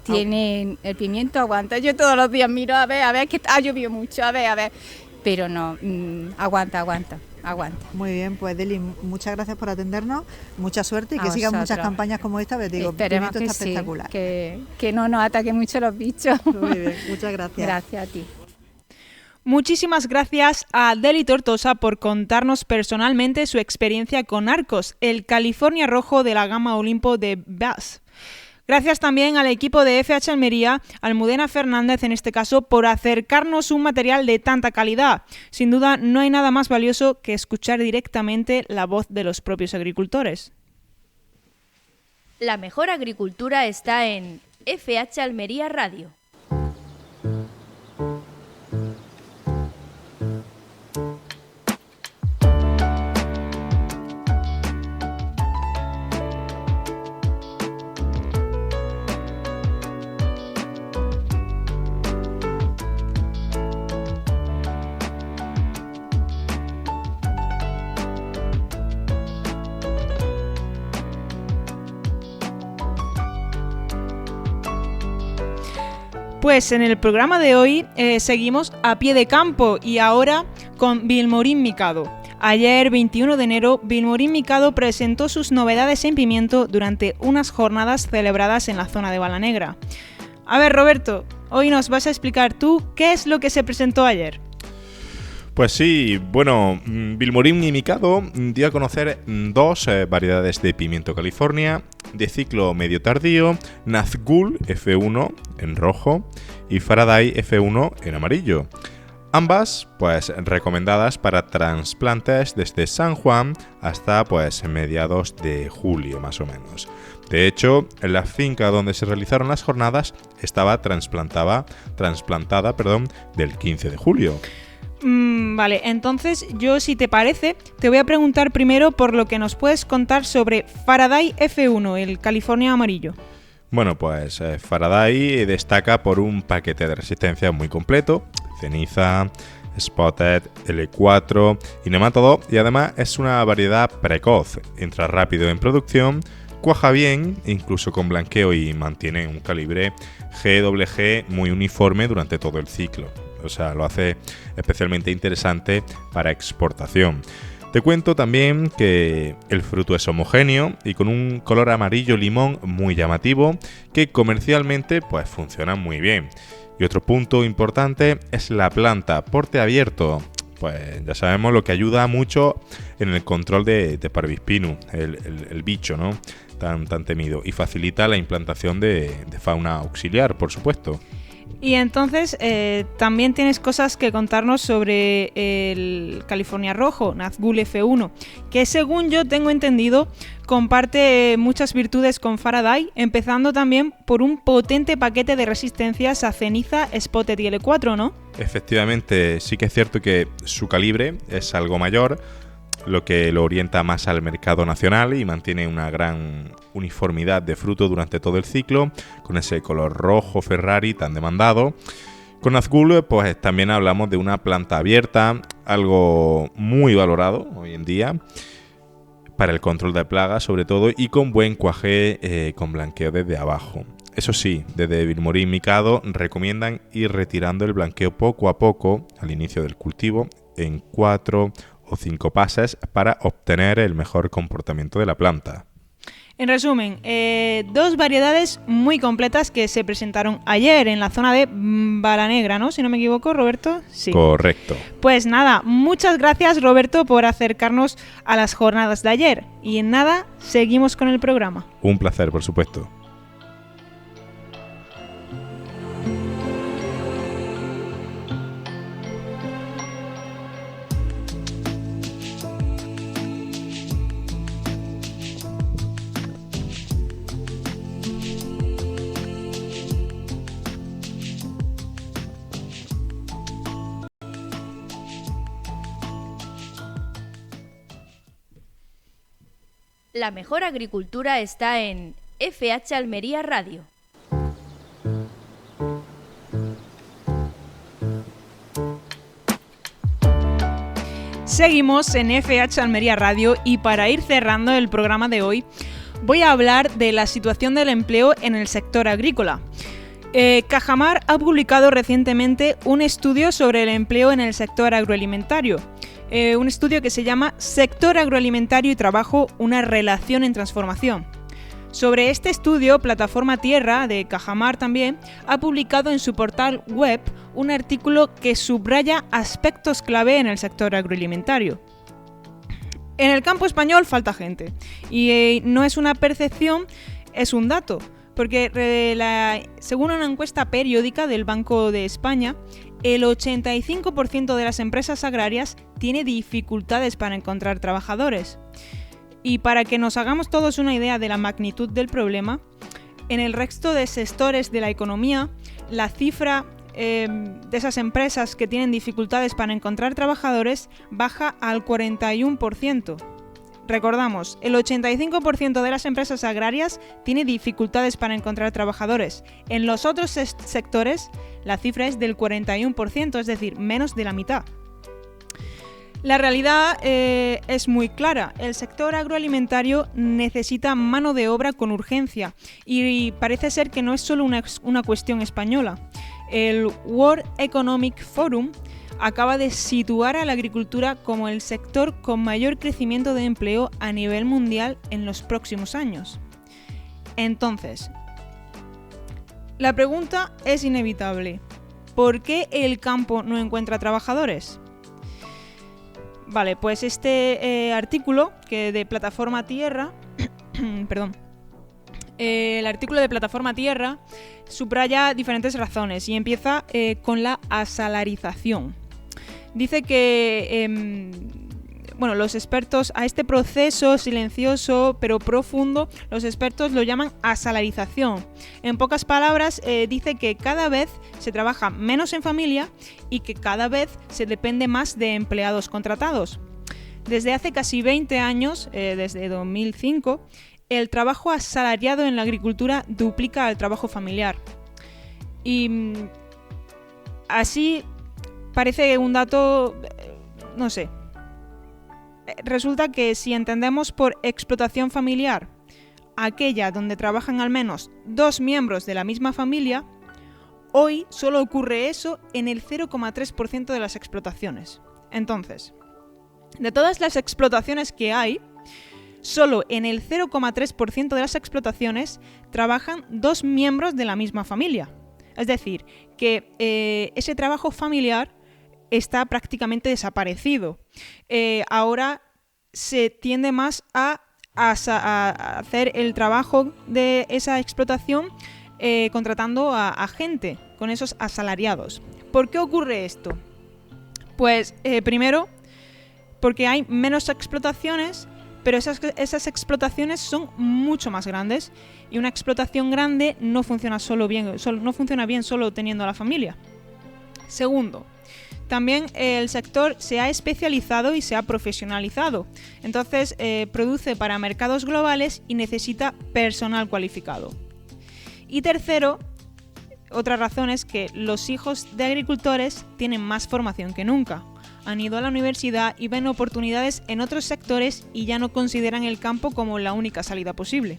El pimiento aguanta. Yo todos los días miro, a ver, que ha llovido mucho, a ver. Pero no, aguanta. Muy bien, pues Deli, muchas gracias por atendernos, mucha suerte y que sigan muchas campañas como esta, pero te digo, esperemos que está sí, espectacular. Que no nos ataquen mucho los bichos. Muy bien, muchas gracias. Gracias a ti. Muchísimas gracias a Deli Tortosa por contarnos personalmente su experiencia con Arcos, el California rojo de la gama Olimpo de Bass. Gracias también al equipo de FH Almería, Almudena Fernández en este caso, por acercarnos un material de tanta calidad. Sin duda, no hay nada más valioso que escuchar directamente la voz de los propios agricultores. La mejor agricultura está en FH Almería Radio. Pues en el programa de hoy seguimos a pie de campo y ahora con Vilmorín Micado. Ayer, 21 de enero, Vilmorín Micado presentó sus novedades en pimiento durante unas jornadas celebradas en la zona de Balanegra. A ver, Roberto, hoy nos vas a explicar tú qué es lo que se presentó ayer. Pues sí, bueno, Vilmorín y Micado dio a conocer dos variedades de pimiento California de ciclo medio tardío, Nazgul F1 en rojo y Faraday F1 en amarillo. Ambas, pues, recomendadas para trasplantes desde San Juan hasta, pues, mediados de julio, más o menos. De hecho, en la finca donde se realizaron las jornadas estaba trasplantada, del 15 de julio. Vale, entonces yo, si te parece, te voy a preguntar primero por lo que nos puedes contar sobre Faraday F1, el California amarillo. Bueno, pues Faraday destaca por un paquete de resistencia muy completo, ceniza, spotted, L4 y nemátodo, y además es una variedad precoz, entra rápido en producción, cuaja bien, incluso con blanqueo, y mantiene un calibre GWG muy uniforme durante todo el ciclo. O sea, lo hace especialmente interesante para exportación. Te cuento también que el fruto es homogéneo y con un color amarillo limón muy llamativo que comercialmente pues funciona muy bien. Y otro punto importante es la planta, porte abierto. Pues ya sabemos lo que ayuda mucho en el control de Parvispinus, el bicho, ¿no? tan temido, y facilita la implantación de fauna auxiliar, por supuesto. Y entonces también tienes cosas que contarnos sobre el California rojo, Nazgul F1, que según yo tengo entendido comparte muchas virtudes con Faraday, empezando también por un potente paquete de resistencias a ceniza, spotted y L4, ¿no? Efectivamente, sí que es cierto que su calibre es algo mayor, lo que lo orienta más al mercado nacional y mantiene una gran uniformidad de fruto durante todo el ciclo, con ese color rojo Ferrari tan demandado. Con Nazgul, pues también hablamos de una planta abierta, algo muy valorado hoy en día, para el control de plagas sobre todo, y con buen cuaje con blanqueo desde abajo. Eso sí, desde Vilmorín Micado recomiendan ir retirando el blanqueo poco a poco al inicio del cultivo, en 4 o 5 pases, para obtener el mejor comportamiento de la planta. En resumen, dos variedades muy completas que se presentaron ayer en la zona de Balanegra, ¿no? Si no me equivoco, Roberto. Sí. Correcto. Pues nada, muchas gracias, Roberto, por acercarnos a las jornadas de ayer. Y en nada, seguimos con el programa. Un placer, por supuesto. La mejor agricultura está en FH Almería Radio. Seguimos en FH Almería Radio y para ir cerrando el programa de hoy voy a hablar de la situación del empleo en el sector agrícola. Cajamar ha publicado recientemente un estudio sobre el empleo en el sector agroalimentario. Un estudio que se llama Sector agroalimentario y trabajo, una relación en transformación. Sobre este estudio, Plataforma Tierra, de Cajamar también, ha publicado en su portal web un artículo que subraya aspectos clave en el sector agroalimentario. En el campo español falta gente, y no es una percepción, es un dato, porque según una encuesta periódica del Banco de España, el 85% de las empresas agrarias tiene dificultades para encontrar trabajadores. Y para que nos hagamos todos una idea de la magnitud del problema, en el resto de sectores de la economía, la cifra de esas empresas que tienen dificultades para encontrar trabajadores baja al 41%. Recordamos, el 85% de las empresas agrarias tiene dificultades para encontrar trabajadores. En los otros sectores, la cifra es del 41%, es decir, menos de la mitad. La realidad es muy clara. El sector agroalimentario necesita mano de obra con urgencia y parece ser que no es solo una cuestión española. El World Economic Forum acaba de situar a la agricultura como el sector con mayor crecimiento de empleo a nivel mundial en los próximos años. Entonces, la pregunta es inevitable. ¿Por qué el campo no encuentra trabajadores? Vale, pues este artículo que de Plataforma Tierra, el artículo de Plataforma Tierra subraya diferentes razones y empieza con la asalarización. Dice que los expertos a este proceso silencioso pero profundo, los expertos lo llaman asalarización. En pocas palabras, dice que cada vez se trabaja menos en familia y que cada vez se depende más de empleados contratados. Desde hace casi 20 años, desde 2005, el trabajo asalariado en la agricultura duplica al trabajo familiar. Y así parece un dato, no sé. Resulta que si entendemos por explotación familiar aquella donde trabajan al menos 2 miembros de la misma familia, hoy solo ocurre eso en el 0,3% de las explotaciones. Entonces, de todas las explotaciones que hay, solo en el 0,3% de las explotaciones trabajan 2 miembros de la misma familia. Es decir, que ese trabajo familiar está prácticamente desaparecido. Ahora se tiende más a hacer el trabajo de esa explotación contratando a gente, con esos asalariados. ¿Por qué ocurre esto? Pues primero, porque hay menos explotaciones, pero esas explotaciones son mucho más grandes y una explotación grande no funciona bien solo teniendo a la familia. Segundo, también el sector se ha especializado y se ha profesionalizado. Entonces produce para mercados globales y necesita personal cualificado. Y tercero, otra razón es que los hijos de agricultores tienen más formación que nunca. Han ido a la universidad y ven oportunidades en otros sectores y ya no consideran el campo como la única salida posible.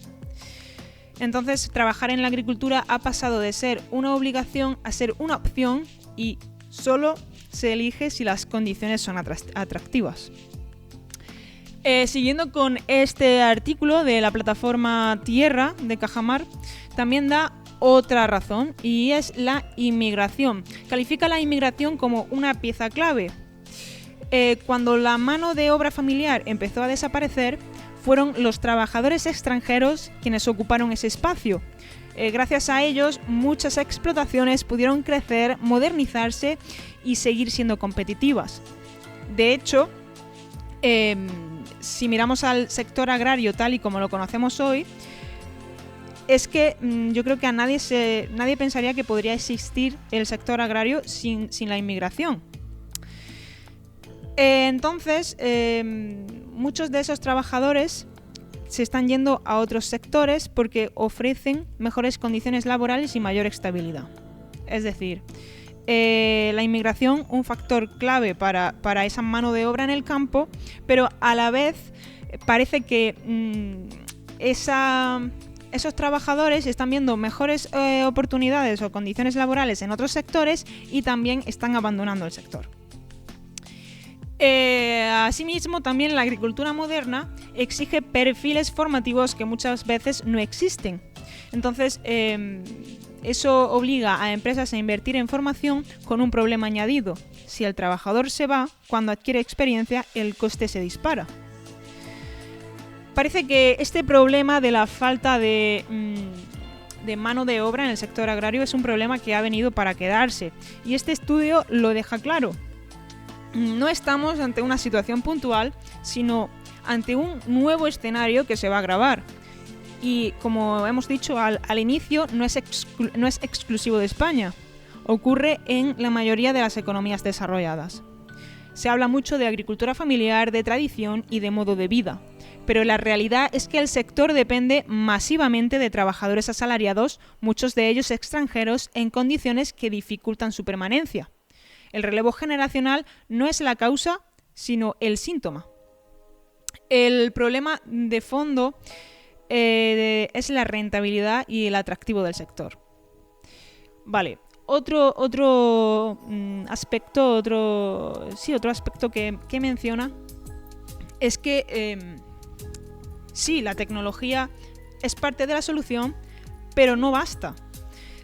Entonces, trabajar en la agricultura ha pasado de ser una obligación a ser una opción y solo se elige si las condiciones son atractivas. Siguiendo con este artículo de la Plataforma Tierra de Cajamar, también da otra razón y es la inmigración. Califica la inmigración como una pieza clave. Cuando la mano de obra familiar empezó a desaparecer, fueron los trabajadores extranjeros quienes ocuparon ese espacio. Gracias a ellos, muchas explotaciones pudieron crecer, modernizarse y seguir siendo competitivas. De hecho, si miramos al sector agrario tal y como lo conocemos hoy, es que yo creo que nadie pensaría que podría existir el sector agrario sin la inmigración. Entonces, muchos de esos trabajadores se están yendo a otros sectores porque ofrecen mejores condiciones laborales y mayor estabilidad. Es decir, la inmigración, un factor clave para esa mano de obra en el campo, pero a la vez parece que esos trabajadores están viendo mejores oportunidades o condiciones laborales en otros sectores y también están abandonando el sector. Asimismo, también la agricultura moderna exige perfiles formativos que muchas veces no existen. Entonces, eso obliga a empresas a invertir en formación con un problema añadido. Si el trabajador se va, cuando adquiere experiencia, el coste se dispara. Parece que este problema de la falta de mano de obra en el sector agrario es un problema que ha venido para quedarse. Y este estudio lo deja claro. No estamos ante una situación puntual, sino ante un nuevo escenario que se va a agravar. Y como hemos dicho al inicio, no es exclusivo de España. Ocurre en la mayoría de las economías desarrolladas. Se habla mucho de agricultura familiar, de tradición y de modo de vida. Pero la realidad es que el sector depende masivamente de trabajadores asalariados, muchos de ellos extranjeros, en condiciones que dificultan su permanencia. El relevo generacional no es la causa, sino el síntoma. El problema de fondo es la rentabilidad y el atractivo del sector. Vale, otro aspecto que menciona es que sí, la tecnología es parte de la solución, pero no basta.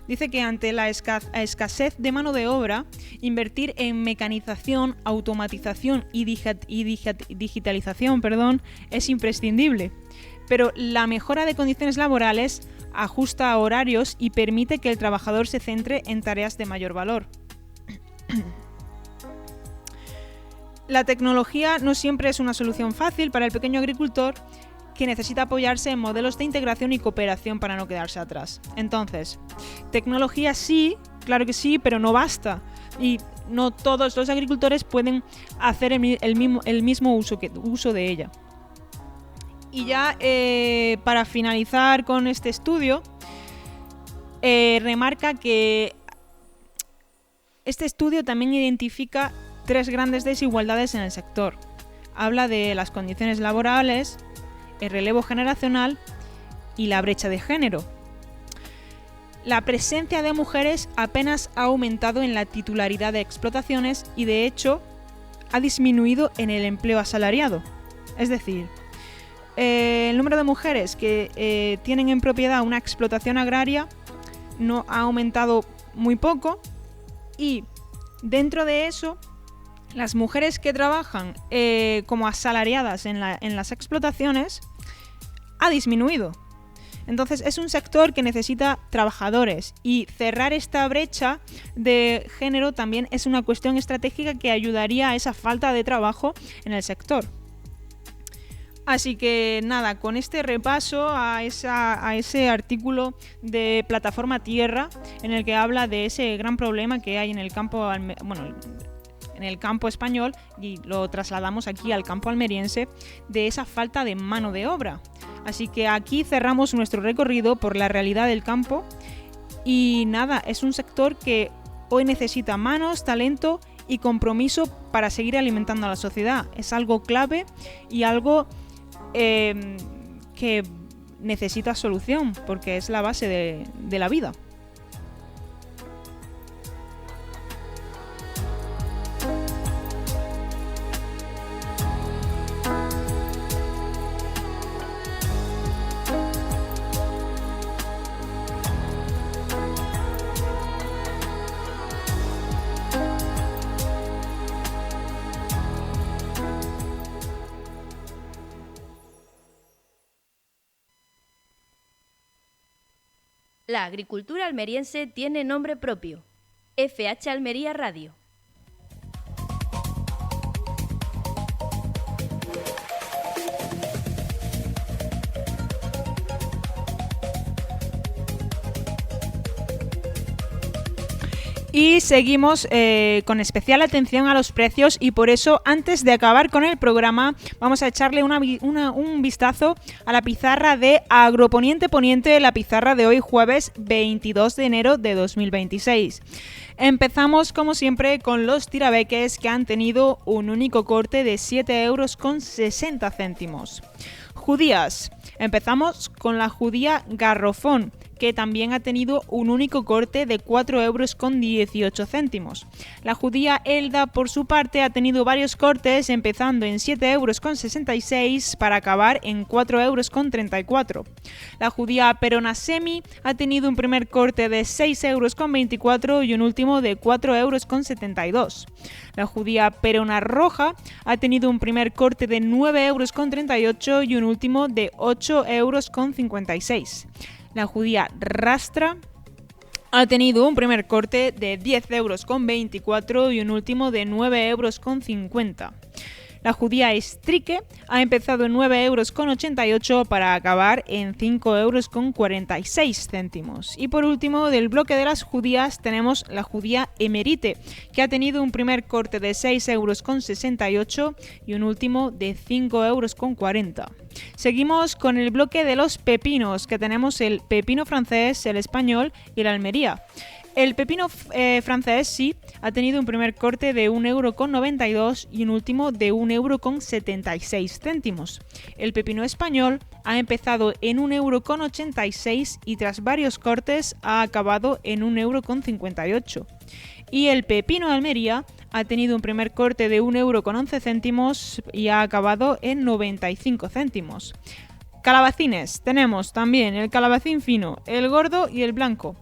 Dice que ante la escasez de mano de obra, invertir en mecanización, automatización y digitalización, es imprescindible. Pero la mejora de condiciones laborales ajusta horarios y permite que el trabajador se centre en tareas de mayor valor. La tecnología no siempre es una solución fácil para el pequeño agricultor, que necesita apoyarse en modelos de integración y cooperación para no quedarse atrás. Entonces, tecnología sí, claro que sí, pero no basta. Y no todos los agricultores pueden hacer el mismo uso de ella. Y ya para finalizar con este estudio, remarca que este estudio también identifica 3 grandes desigualdades en el sector. Habla de las condiciones laborales, el relevo generacional y la brecha de género. La presencia de mujeres apenas ha aumentado en la titularidad de explotaciones y de hecho ha disminuido en el empleo asalariado. Es decir, el número de mujeres que tienen en propiedad una explotación agraria no ha aumentado muy poco y dentro de eso las mujeres que trabajan como asalariadas en las explotaciones ha disminuido. Entonces es un sector que necesita trabajadores y cerrar esta brecha de género también es una cuestión estratégica que ayudaría a esa falta de trabajo en el sector. Así que nada, con este repaso a ese artículo de Plataforma Tierra en el que habla de ese gran problema que hay en el campo, en el campo español y lo trasladamos aquí al campo almeriense de esa falta de mano de obra. Así que aquí cerramos nuestro recorrido por la realidad del campo y nada, es un sector que hoy necesita manos, talento y compromiso para seguir alimentando a la sociedad. Es algo clave y algo que necesita solución porque es la base de la vida. La agricultura almeriense tiene nombre propio. FH Almería Radio. Y seguimos con especial atención a los precios, y por eso, antes de acabar con el programa, vamos a echarle un vistazo a la pizarra de Agroponiente Poniente, la pizarra de hoy jueves 22 de enero de 2026. Empezamos, como siempre, con los tirabeques, que han tenido un único corte de 7,60 euros. Judías. Empezamos con la judía Garrofón, que también ha tenido un único corte de 4,18 euros. La judía Elda, por su parte, ha tenido varios cortes, empezando en 7,66 euros para acabar en 4,34 euros. La judía Perona Semi ha tenido un primer corte de 6,24 euros y un último de 4,72 euros. La judía Perona Roja ha tenido un primer corte de 9,38 euros y un último de 8,56 euros. La judía Rastra ha tenido un primer corte de 10,24 euros y un último de 9,50 euros. La judía Estrique ha empezado en 9,88 euros para acabar en 5,46 euros. Y por último, del bloque de las judías, tenemos la judía Emerite, que ha tenido un primer corte de 6,68 euros y un último de 5,40 euros. Seguimos con el bloque de los pepinos, que tenemos el pepino francés, el español y el Almería. El pepino francés sí ha tenido un primer corte de 1,92 euros y un último de 1,76 euros. El pepino español ha empezado en 1,86 euros y tras varios cortes ha acabado en 1,58 euros. Y el pepino de Almería ha tenido un primer corte de 1,11 euros y ha acabado en 95 céntimos. Calabacines. Tenemos también el calabacín fino, el gordo y el blanco.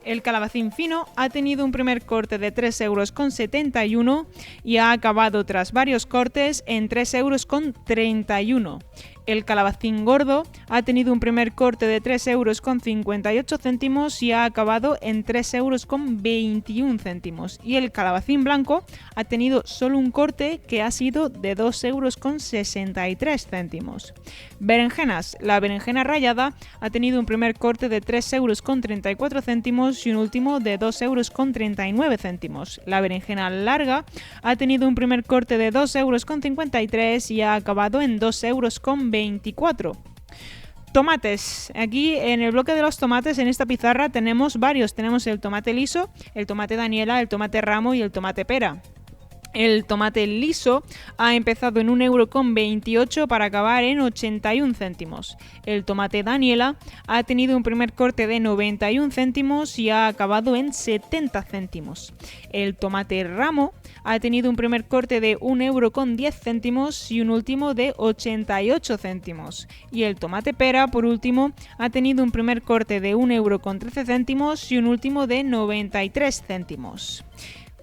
El calabacín fino ha tenido un primer corte de 3,71 euros y ha acabado tras varios cortes en 3,31 euros. El calabacín gordo ha tenido un primer corte de 3,58 euros y ha acabado en 3,21 euros. Y el calabacín blanco ha tenido solo un corte que ha sido de 2,63 euros. Berenjenas. La berenjena rallada ha tenido un primer corte de 3,34 euros y un último de 2,39 euros. La berenjena larga ha tenido un primer corte de 2,53 euros y ha acabado en 2,24 euros. Tomates. Aquí en el bloque de los tomates, en esta pizarra, tenemos varios. Tenemos el tomate liso, el tomate Daniela, el tomate ramo y el tomate pera. El tomate liso ha empezado en 1,28 € para acabar en 81 céntimos. El tomate Daniela ha tenido un primer corte de 91 céntimos y ha acabado en 70 céntimos. El tomate ramo ha tenido un primer corte de 1,10 € y un último de 88 céntimos. Y el tomate pera, por último, ha tenido un primer corte de 1,13 € y un último de 93 céntimos.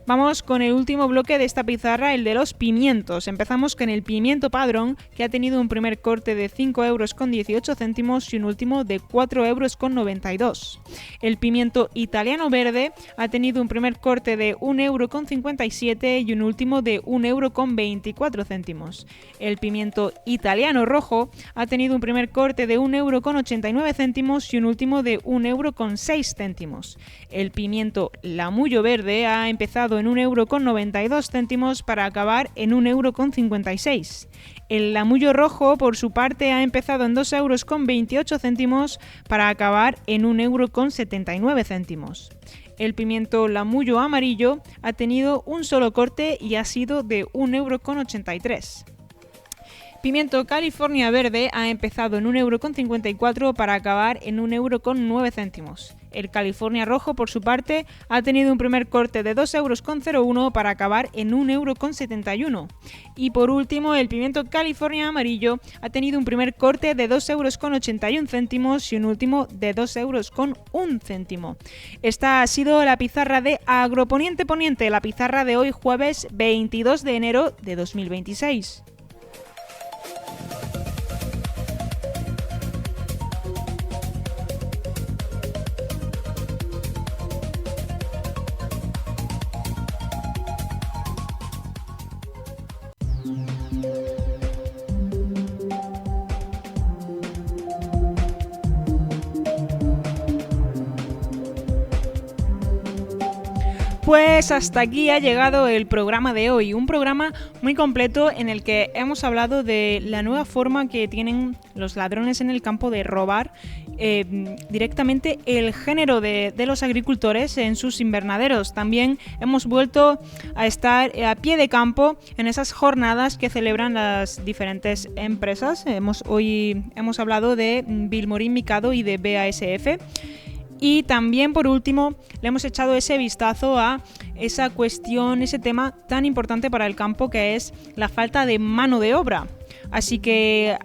Vamos con el último bloque de esta pizarra, el de los pimientos. Empezamos con el pimiento padrón, que ha tenido un primer corte de 5,18 € y un último de 4,92 €. El pimiento italiano verde ha tenido un primer corte de 1,57 € y un último de 1,24 €. El pimiento italiano rojo ha tenido un primer corte de 1,89 € y un último de 1,06 €. El pimiento lamullo verde ha empezado en 1,92 € para acabar en 1,56 €. El lamullo rojo, por su parte, ha empezado en 2,28 € para acabar en 1,79 €. El pimiento lamullo amarillo ha tenido un solo corte y ha sido de 1,83 €. Pimiento California verde ha empezado en 1,54 € para acabar en 1,09 €. El California rojo, por su parte, ha tenido un primer corte de 2,01 € para acabar en 1,71 €. Y por último, el pimiento California amarillo ha tenido un primer corte de 2,81 € y un último de 2,01 €. Esta ha sido la pizarra de Agroponiente Poniente, la pizarra de hoy jueves 22 de enero de 2026. Pues hasta aquí ha llegado el programa de hoy, un programa muy completo en el que hemos hablado de la nueva forma que tienen los ladrones en el campo de robar directamente el género de los agricultores en sus invernaderos. También hemos vuelto a estar a pie de campo en esas jornadas que celebran las diferentes empresas. Hoy hemos hablado de Vilmorin Mikado y de BASF. Y también, por último, le hemos echado ese vistazo a esa cuestión, ese tema tan importante para el campo que es la falta de mano de obra. Así que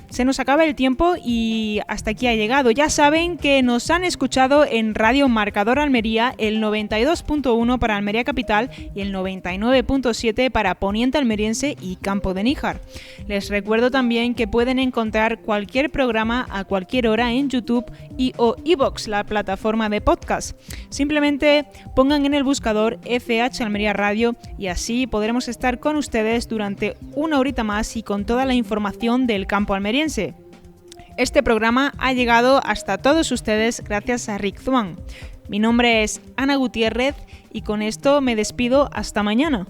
se nos acaba el tiempo y hasta aquí ha llegado. Ya saben que nos han escuchado en Radio Marcador Almería, el 92.1 para Almería Capital y el 99.7 para Poniente Almeriense y Campo de Níjar. Les recuerdo también que pueden encontrar cualquier programa a cualquier hora en YouTube o iVoox, la plataforma de podcast. Simplemente pongan en el buscador FH Almería Radio y así podremos estar con ustedes durante una horita más y con toda la información del campo almeriense. Este programa ha llegado hasta todos ustedes gracias a Rick Zwan. Mi nombre es Ana Gutiérrez y con esto me despido hasta mañana.